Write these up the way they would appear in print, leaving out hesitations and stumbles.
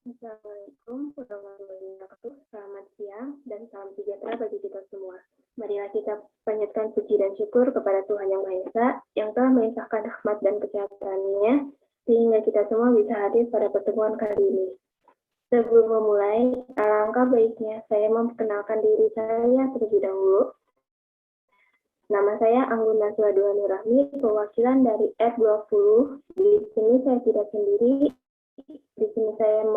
Assalamualaikum warahmatullahi wabarakatuh. Selamat siang dan salam sejahtera bagi kita semua. Marilah kita panjatkan puji dan syukur kepada Tuhan Yang Maha Esa yang telah melimpahkan rahmat dan kesehatan-Nya sehingga kita semua bisa hadir pada pertemuan kali ini. Sebelum memulai, alangkah baiknya saya memperkenalkan diri saya terlebih dahulu. Nama saya Anggun Naswa Dua Nurahmi, perwakilan dari F20. Di sini saya tidak sendiri. Di sini saya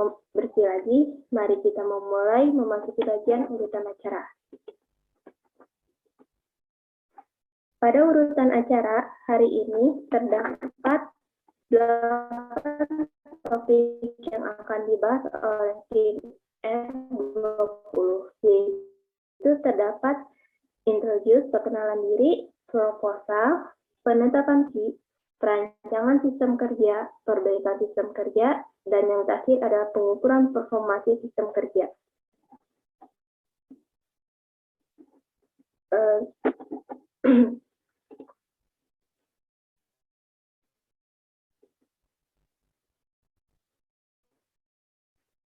lagi. Mari kita memulai memasuki bagian urutan acara. Pada urutan acara hari ini terdapat 8 topik yang akan dibahas oleh tim F20. Yaitu terdapat introduce, perkenalan diri, proposal, penetapan fee, perancangan sistem kerja, perbaikan sistem kerja, dan yang terakhir adalah pengukuran performasi sistem kerja.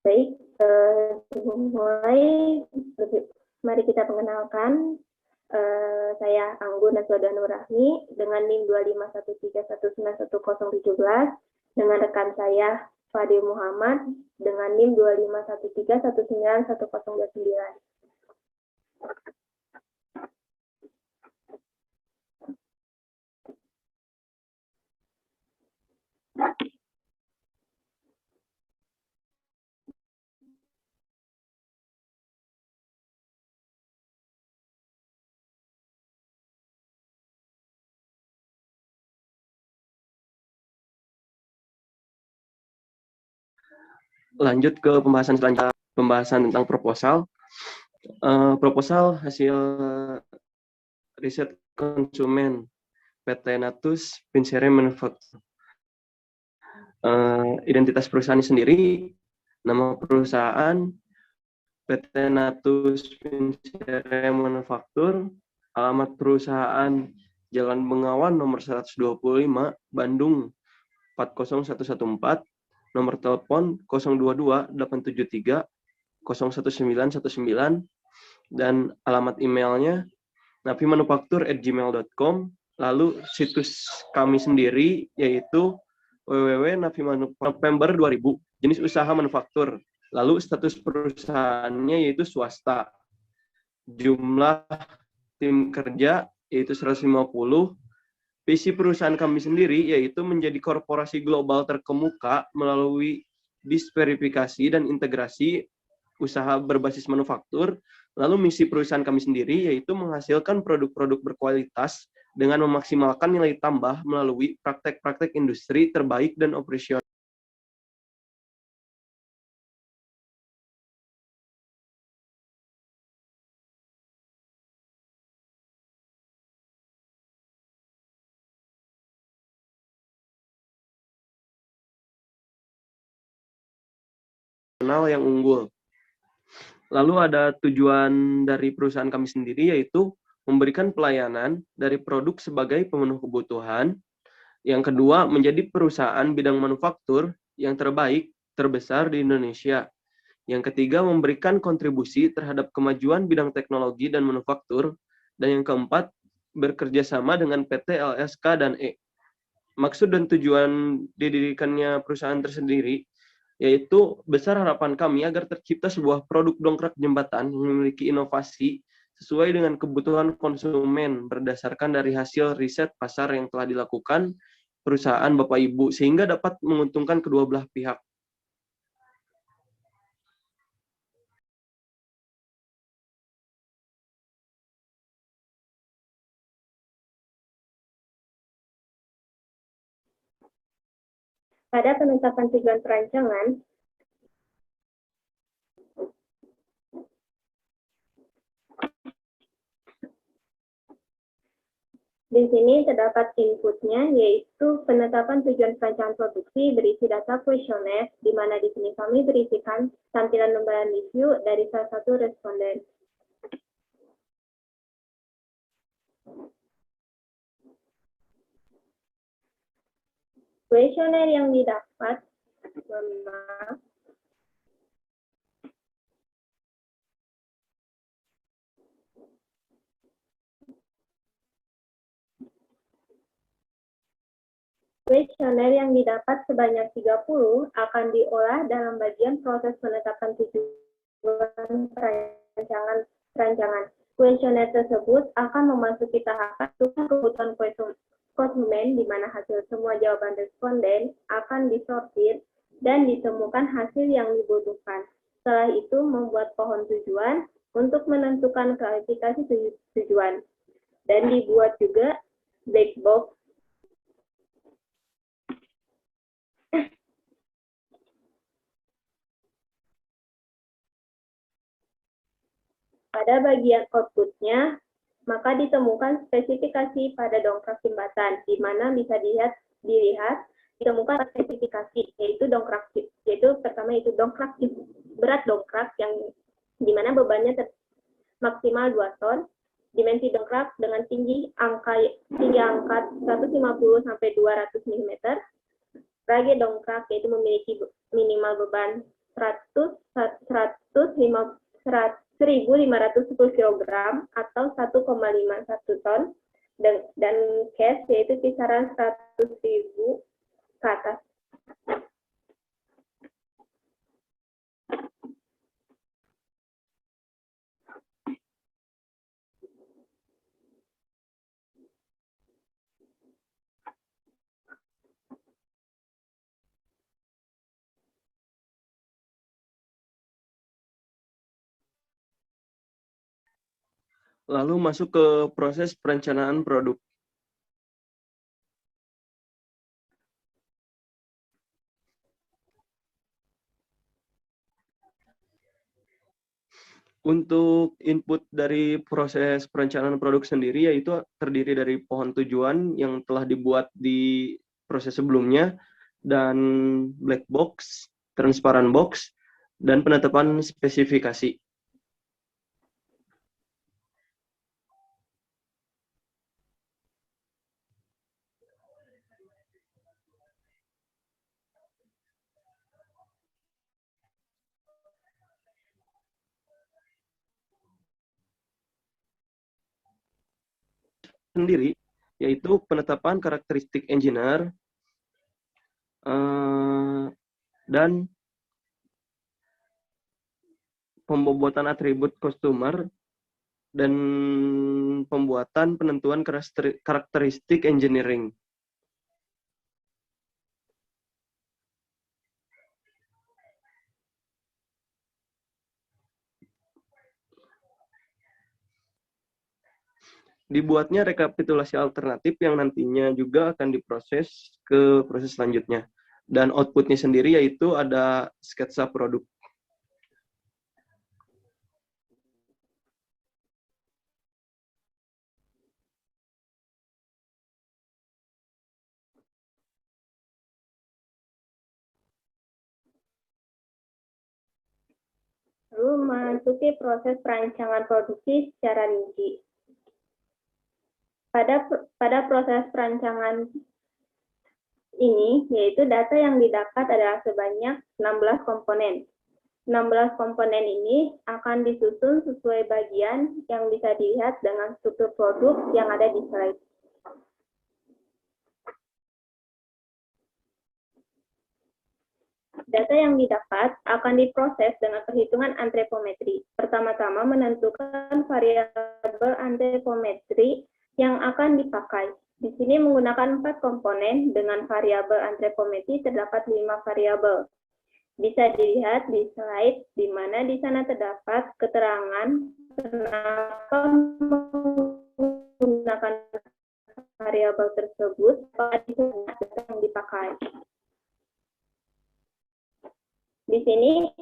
Baik, sebelum mulai, mari kita mengenalkan. Saya Anggun Naswa Nurahmi dengan NIM 25131911017 dengan rekan saya Fadil Muhammad dengan NIM 25131911029. Lanjut ke pembahasan selanjutnya, pembahasan tentang proposal. Proposal hasil riset konsumen PT Natus Pincere Manufacture. Identitas perusahaan sendiri, nama perusahaan PT Natus Pincere Manufacture, alamat perusahaan Jalan Bengawan nomor 125, Bandung 40114, nomor telepon 022-873-01919, dan alamat emailnya nafimanufaktur@gmail.com. Lalu situs kami sendiri yaitu www.nafimanufaktur.november 2000, jenis usaha manufaktur. Lalu status perusahaannya yaitu swasta. Jumlah tim kerja yaitu 150. Visi perusahaan kami sendiri yaitu menjadi korporasi global terkemuka melalui disverifikasi dan integrasi usaha berbasis manufaktur. Lalu misi perusahaan kami sendiri yaitu menghasilkan produk-produk berkualitas dengan memaksimalkan nilai tambah melalui praktek-praktek industri terbaik dan operasional. Yang unggul. Lalu ada tujuan dari perusahaan kami sendiri yaitu memberikan pelayanan dari produk sebagai pemenuh kebutuhan. Yang kedua, menjadi perusahaan bidang manufaktur yang terbaik, terbesar di Indonesia. Yang ketiga, memberikan kontribusi terhadap kemajuan bidang teknologi dan manufaktur. Dan yang keempat, bekerja sama dengan PT LSK dan E. Maksud dan tujuan didirikannya perusahaan tersendiri yaitu besar harapan kami agar tercipta sebuah produk dongkrak jembatan yang memiliki inovasi sesuai dengan kebutuhan konsumen berdasarkan dari hasil riset pasar yang telah dilakukan perusahaan Bapak Ibu sehingga dapat menguntungkan kedua belah pihak. Pada penetapan tujuan perancangan, di sini terdapat inputnya, yaitu penetapan tujuan perancangan produksi berisi data kuesioner, di mana di sini kami berisikan tampilan lembaran review dari salah satu responden. Kuesioner yang didapat, kuesioner yang didapat sebanyak 30 akan diolah dalam bagian proses penetapan tujuan perancangan. Kuesioner tersebut akan memasuki tahapan kebutuhan konsumen, di mana hasil semua jawaban responden akan disortir dan ditemukan hasil yang dibutuhkan. Setelah itu membuat pohon tujuan untuk menentukan klasifikasi tujuan. Dan dibuat juga black box. Pada bagian output-nya, maka ditemukan spesifikasi pada dongkrak jembatan, di mana bisa dilihat ditemukan spesifikasi, yaitu pertama itu berat dongkrak yang di mana bebannya maksimal 2 ton, dimensi dongkrak dengan tinggi angka 150 sampai 200 mm, rage dongkrak yaitu memiliki minimal beban 1.510 kg atau 1,51 ton, dan case yaitu kisaran 100.000 ke atas. Lalu masuk ke proses perencanaan produk. Untuk input dari proses perencanaan produk sendiri, yaitu terdiri dari pohon tujuan yang telah dibuat di proses sebelumnya, dan black box, transparan box, dan penetapan spesifikasi. Sendiri, yaitu penetapan karakteristik engineer dan pembobotan atribut customer dan pembuatan penentuan karakteristik engineering. Dibuatnya rekapitulasi alternatif yang nantinya juga akan diproses ke proses selanjutnya. Dan outputnya sendiri yaitu ada sketsa produk. Lalu memasuki proses perancangan produksi secara rinci. Pada proses perancangan ini, yaitu data yang didapat adalah sebanyak 16 komponen. 16 komponen ini akan disusun sesuai bagian yang bisa dilihat dengan struktur produk yang ada di slide. Data yang didapat akan diproses dengan perhitungan antropometri. Pertama-tama menentukan variabel antropometri yang akan dipakai. Di sini menggunakan 4 komponen, dengan variabel antropometri terdapat 5 variabel. Bisa dilihat di slide, di mana di sana terdapat keterangan kenapa menggunakan variabel tersebut, pada data yang dipakai. Di sini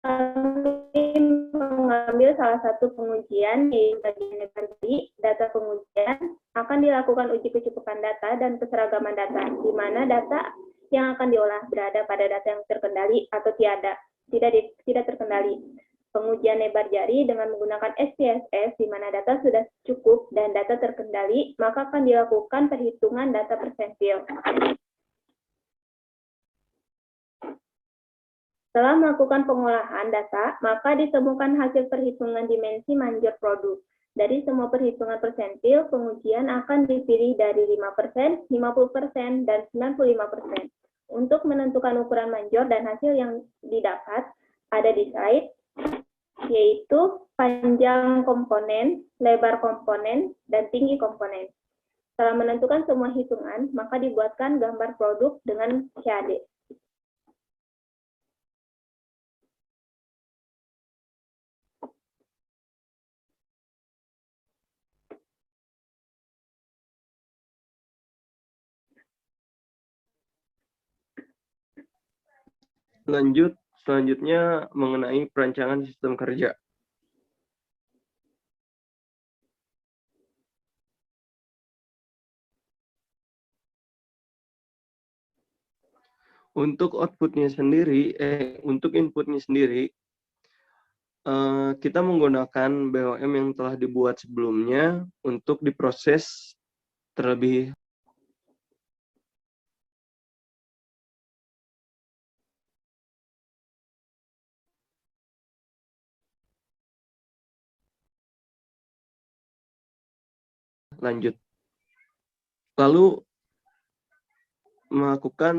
kami mengambil salah satu pengujian, yaitu bagian tadi. Data pengujian akan dilakukan uji kecukupan data dan keseragaman data, di mana data yang akan diolah berada pada data yang terkendali atau tidak terkendali. Pengujian lebar jari dengan menggunakan SPSS, di mana data sudah cukup dan data terkendali, maka akan dilakukan perhitungan data persentil. Setelah melakukan pengolahan data, maka ditemukan hasil perhitungan dimensi manjur produk. Dari semua perhitungan persentil, pengujian akan dipilih dari 5%, 50%, dan 95%. Untuk menentukan ukuran manjur dan hasil yang didapat, ada di slide, yaitu panjang komponen, lebar komponen, dan tinggi komponen. Setelah menentukan semua hitungan, maka dibuatkan gambar produk dengan CAD. Selanjutnya mengenai perancangan sistem kerja. Untuk outputnya sendiri, untuk inputnya sendiri, kita menggunakan BOM yang telah dibuat sebelumnya untuk diproses terlebih lanjut. Lalu melakukan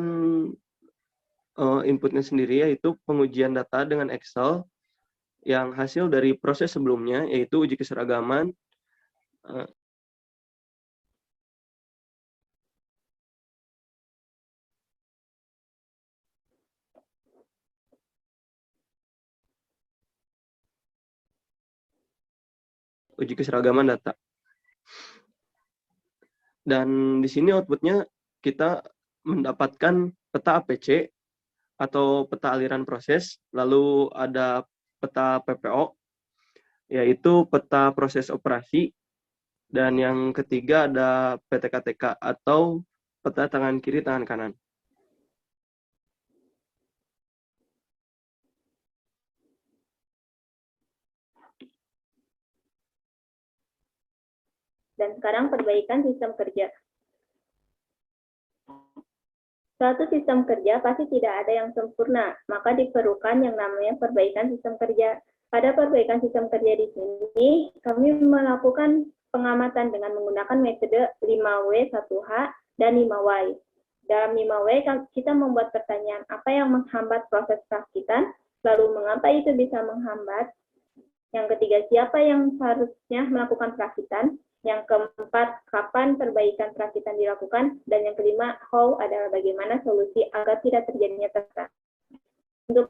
inputnya sendiri, yaitu pengujian data dengan Excel yang hasil dari proses sebelumnya, yaitu uji keseragaman, uji keseragaman data. Dan di sini outputnya kita mendapatkan peta APC atau peta aliran proses, lalu ada peta PPO, yaitu peta proses operasi, dan yang ketiga ada PTKTK atau peta tangan kiri, tangan kanan. Dan sekarang perbaikan sistem kerja. Suatu sistem kerja pasti tidak ada yang sempurna, maka diperlukan yang namanya perbaikan sistem kerja. Pada perbaikan sistem kerja di sini, kami melakukan pengamatan dengan menggunakan metode 5W1H dan 5Y. Dalam 5W, kita membuat pertanyaan apa yang menghambat proses perakitan, lalu mengapa itu bisa menghambat. Yang ketiga, siapa yang seharusnya melakukan perakitan. Yang keempat, kapan perbaikan perakitan dilakukan. Dan yang kelima, how adalah bagaimana solusi agar tidak terjadinya terserah. Untuk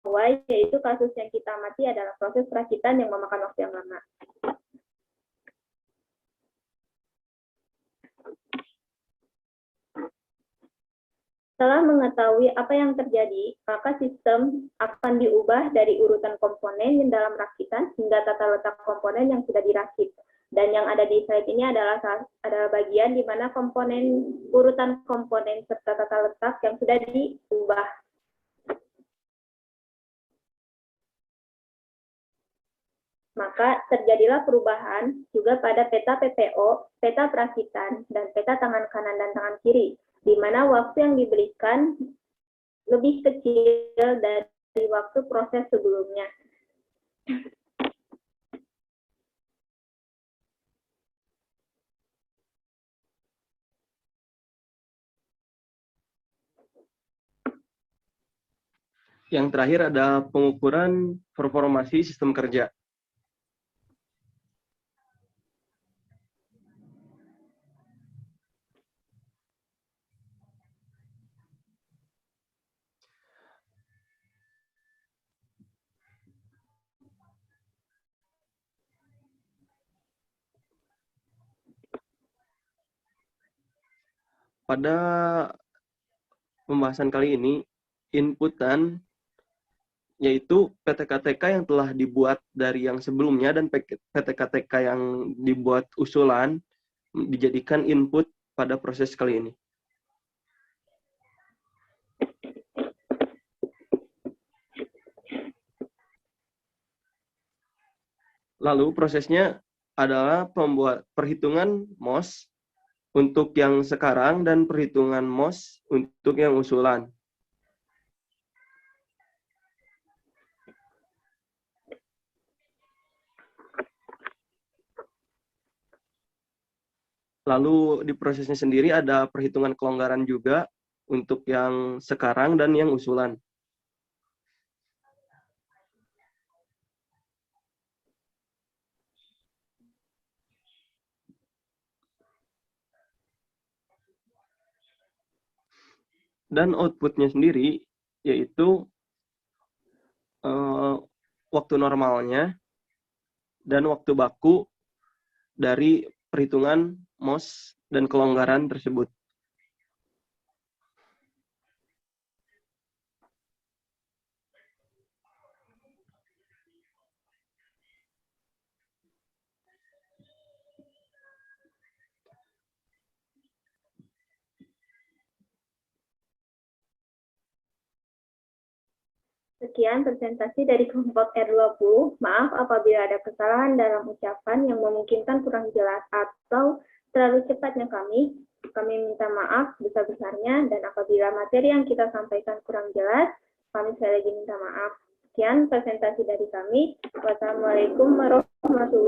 why, yaitu kasus yang kita amati adalah proses perakitan yang memakan waktu yang lama. Setelah mengetahui apa yang terjadi, maka sistem akan diubah dari urutan komponen yang dalam rakitan hingga tata letak komponen yang sudah dirakit. Dan yang ada di slide ini adalah bagian di mana urutan komponen serta tata letak yang sudah diubah. Maka terjadilah perubahan juga pada peta PPO, peta perakitan, dan peta tangan kanan dan tangan kiri, di mana waktu yang diberikan lebih kecil dari waktu proses sebelumnya. Yang terakhir ada pengukuran performasi sistem kerja. Pada pembahasan kali ini, inputan yaitu PTKTK yang telah dibuat dari yang sebelumnya dan PTKTK yang dibuat usulan dijadikan input pada proses kali ini. Lalu prosesnya adalah pembuat perhitungan MOS untuk yang sekarang dan perhitungan MOS untuk yang usulan. Lalu di prosesnya sendiri ada perhitungan kelonggaran juga untuk yang sekarang dan yang usulan. Dan outputnya sendiri yaitu waktu normalnya dan waktu baku dari perhitungan MOS dan kelonggaran tersebut. Sekian presentasi dari kelompok R20. Maaf apabila ada kesalahan dalam ucapan yang memungkinkan kurang jelas atau terlalu cepatnya kami. Kami minta maaf sebesar-besarnya, dan apabila materi yang kita sampaikan kurang jelas, kami sekali lagi minta maaf. Sekian presentasi dari kami. Wassalamualaikum warahmatullahi wabarakatuh.